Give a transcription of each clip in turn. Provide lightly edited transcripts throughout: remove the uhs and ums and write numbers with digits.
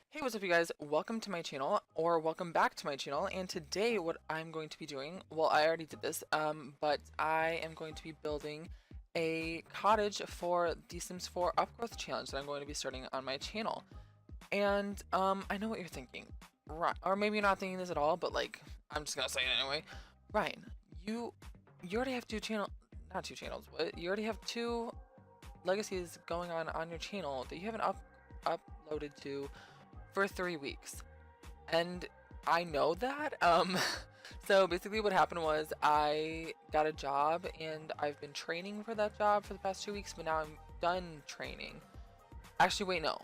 Hey, what's up you guys? Welcome to my channel, or welcome back to my channel, and today what I'm going to be doing, well, I already did this, but I am going to be building a cottage for the Sims 4 Upgrowth challenge that I'm going to be starting on my channel. And, I know what you're thinking, right, or maybe you're not thinking this at all, but like, I'm just gonna say it anyway. Ryan, you already have not two channels, but you already have two legacies going on your channel that you haven't uploaded to for 3 weeks, and I know that. So basically what happened was I got a job and I've been training for that job for the past 2 weeks, but now I'm done training. Actually, wait, no,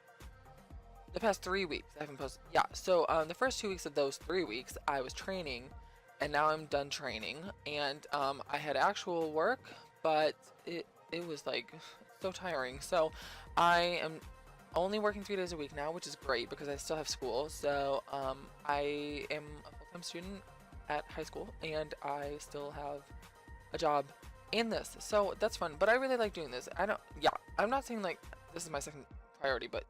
the past 3 weeks I haven't posted. Yeah, so the first 2 weeks of those 3 weeks I was training, and now I'm done training, and I had actual work, but it was like so tiring. So I am only working 3 days a week now, which is great because I still have school. So I am a full-time student at high school, and I still have a job in this, so that's fun. But I really like doing this. I'm not saying like this is my second priority, but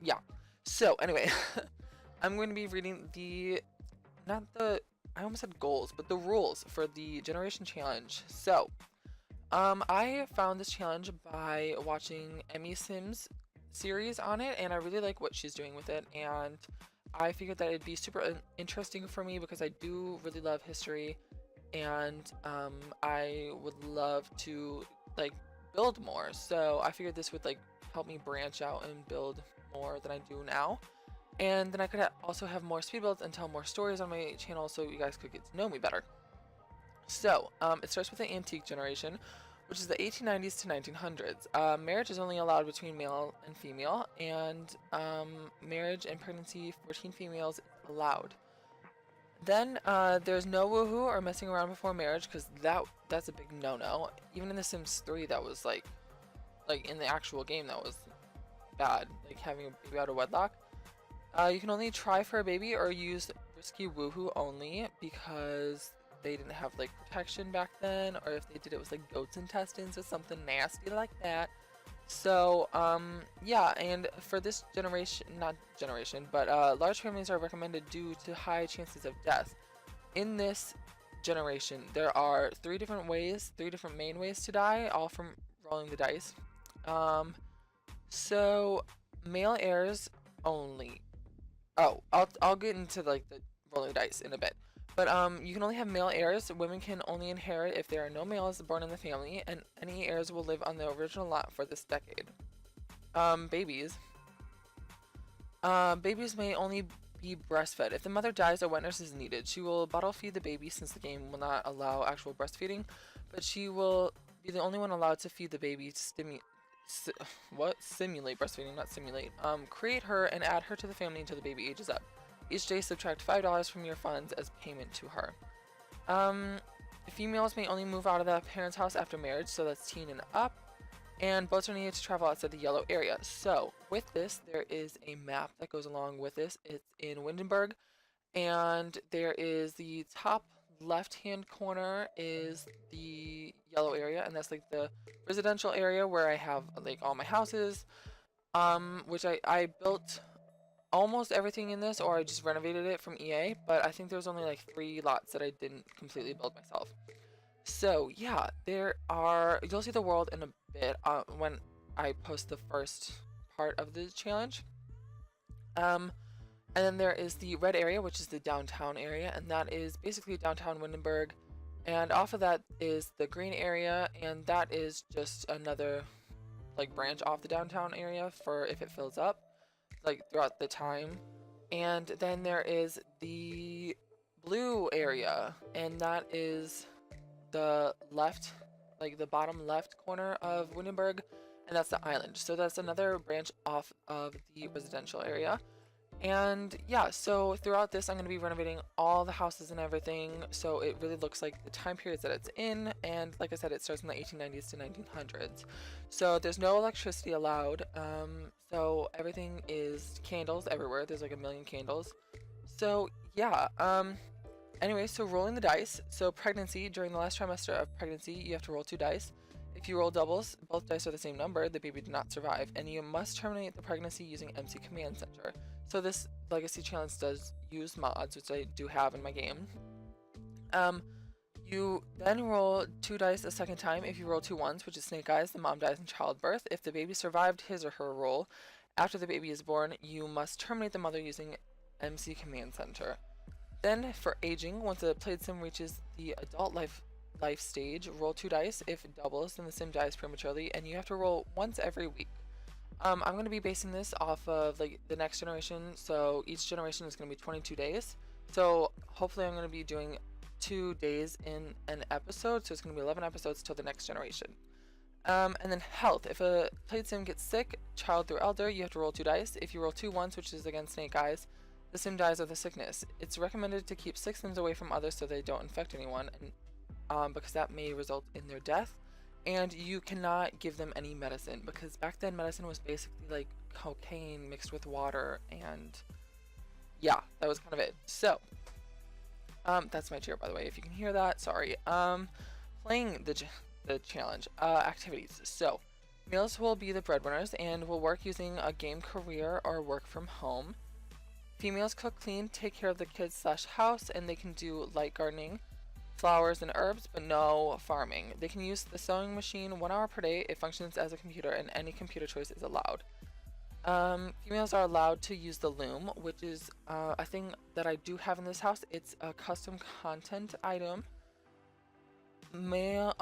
yeah. So anyway, I'm going to be reading I almost said goals, but the rules for the generation challenge. So I found this challenge by watching Emmy Sims series on it, and I really like what she's doing with it, and I figured that it'd be super interesting for me because I do really love history, and I would love to like build more. So I figured this would like help me branch out and build more than I do now, and then I could also have more speed builds and tell more stories on my channel so you guys could get to know me better. So it starts with the antique generation, which is the 1890s to 1900s. Marriage is only allowed between male and female, and marriage and pregnancy for teen females is allowed. Then there's no woohoo or messing around before marriage, because that's a big no-no. Even in The Sims 3, that was like in the actual game, that was bad, like having a baby out of wedlock. You can only try for a baby or use risky woohoo only, because they didn't have like protection back then, or if they did, it was like goats intestines or something nasty like that. So yeah, and for this generation, but large families are recommended due to high chances of death. In this generation, there are three different main ways to die, all from rolling the dice. So male heirs only. Oh, I'll get into like the rolling dice in a bit. But you can only have male heirs. Women can only inherit if there are no males born in the family, and any heirs will live on the original lot for this decade. Babies. Babies may only be breastfed. If the mother dies, a wet nurse is needed. She will bottle feed the baby since the game will not allow actual breastfeeding, but she will be the only one allowed to feed the baby to simulate breastfeeding, not simulate. Create her and add her to the family until the baby ages up. Each day subtract $5 from your funds as payment to her. Females may only move out of the parents' house after marriage, so that's teen and up. And boats are needed to travel outside the yellow area. So with this, there is a map that goes along with this. It's in Windenburg, and there is the top left-hand corner is the yellow area, and that's like the residential area where I have like all my houses, which I built almost everything in this, or I just renovated it from EA, but I think there's only like 3 lots that I didn't completely build myself. So yeah, you'll see the world in a bit when I post the first part of the challenge. And then there is the red area, which is the downtown area, and that is basically downtown Windenburg. And off of that is the green area, and that is just another like branch off the downtown area for if it fills up like throughout the time. And then there is the blue area, and that is the left, like the bottom left corner of Windenburg, and that's the island. So that's another branch off of the residential area. And yeah, so throughout this I'm going to be renovating all the houses and everything, so it really looks like the time periods that it's in. And like I said, it starts in the 1890s to 1900s. So there's no electricity allowed, so everything is candles everywhere. There's like a million candles. So yeah, anyway, so rolling the dice. So pregnancy, during the last trimester of pregnancy, you have to roll 2 dice. If you roll doubles, both dice are the same number, the baby did not survive, and you must terminate the pregnancy using MC Command Center. So this Legacy Challenge does use mods, which I do have in my game. You then roll 2 dice a second time. If you roll 2 ones, which is snake eyes, the mom dies in childbirth. If the baby survived his or her roll after the baby is born, you must terminate the mother using MC Command Center. Then for aging, once a played sim reaches the adult life stage, roll 2 dice. If it doubles, then the sim dies prematurely, and you have to roll once every week. I'm going to be basing this off of like the next generation, so each generation is going to be 22 days. So hopefully I'm going to be doing 2 days in an episode, so it's going to be 11 episodes till the next generation. And then health. If a played sim gets sick, child through elder, you have to roll 2 dice. If you roll 2 once, which is against snake eyes, the sim dies of the sickness. It's recommended to keep sick sims away from others so they don't infect anyone, and because that may result in their death. And you cannot give them any medicine, because back then medicine was basically like cocaine mixed with water, and yeah, that was kind of it. So that's my chair, by the way, if you can hear that. Sorry. Playing the challenge activities. So males will be the breadwinners and will work using a game career or work from home. Females cook, clean, take care of the kids / house, and they can do light gardening, flowers and herbs, but no farming. They can use the sewing machine 1 hour per day. It functions as a computer, and any computer choice is allowed. Females are allowed to use the loom, which is a thing that I do have in this house. It's a custom content item. Male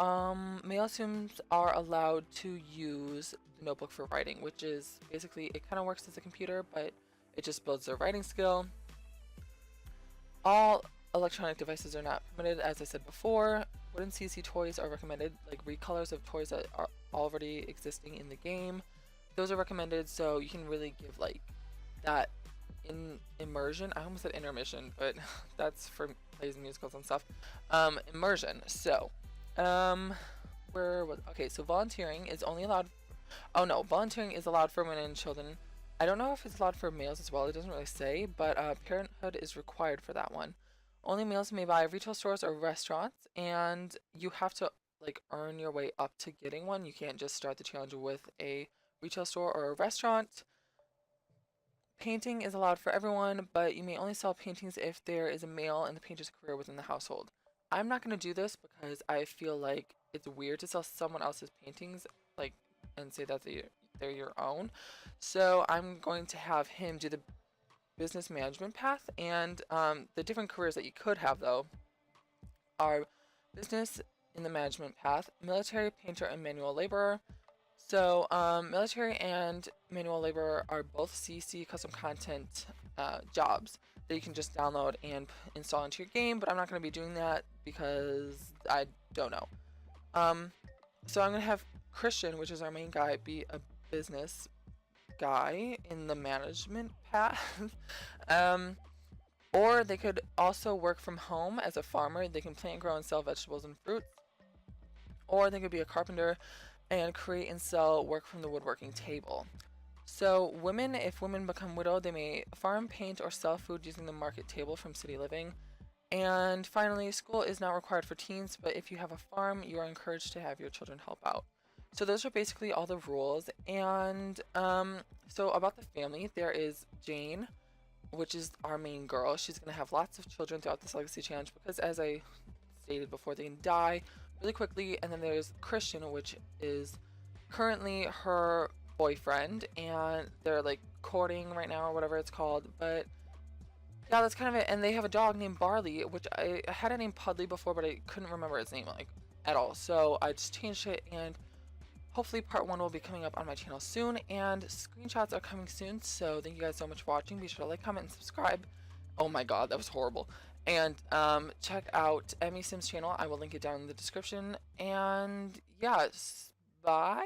sims are allowed to use the notebook for writing, which is basically, it kind of works as a computer, but it just builds their writing skill. All electronic devices are not permitted, as I said before. Wooden CC toys are recommended, like recolors of toys that are already existing in the game. Those are recommended, so you can really give like that immersion. I almost said intermission, but that's for plays and musicals and stuff. Immersion. So, okay, so volunteering is only allowed. Oh no, volunteering is allowed for women and children. I don't know if it's allowed for males as well. It doesn't really say, but parenthood is required for that one. Only males may buy retail stores or restaurants, and you have to like earn your way up to getting one. You can't just start the challenge with a retail store or a restaurant. Painting is allowed for everyone, but you may only sell paintings if there is a male in the painter's career within the household. I'm not going to do this because I feel like it's weird to sell someone else's paintings like and say that they're your own. So I'm going to have him do the business management path, and the different careers that you could have though are business in the management path, military, painter, and manual laborer. So military and manual labor are both CC custom content jobs that you can just download and install into your game, but I'm not going to be doing that because I don't know. So I'm going to have Christian, which is our main guy, be a business guy in the management path. Or they could also work from home as a farmer. They can plant, grow, and sell vegetables and fruits. Or they could be a carpenter and create and sell work from the woodworking table. So women, if women become widowed, they may farm, paint, or sell food using the market table from City Living. And finally, school is not required for teens, but if you have a farm, you are encouraged to have your children help out. So those are basically all the rules. And so about the family, there is Jane, which is our main girl. She's going to have lots of children throughout this Legacy Challenge because, as I stated before, they can die really quickly. And then there's Christian, which is currently her boyfriend, and they're like courting right now or whatever it's called. But yeah, that's kind of it. And they have a dog named Barley, which I had it named Pudley before, but I couldn't remember its name like at all. So I just changed it, and hopefully part 1 will be coming up on my channel soon, and screenshots are coming soon. So thank you guys so much for watching. Be sure to like, comment, and subscribe. Oh my god, that was horrible. And check out Emmy Sim's channel. I will link it down in the description. And yeah, bye.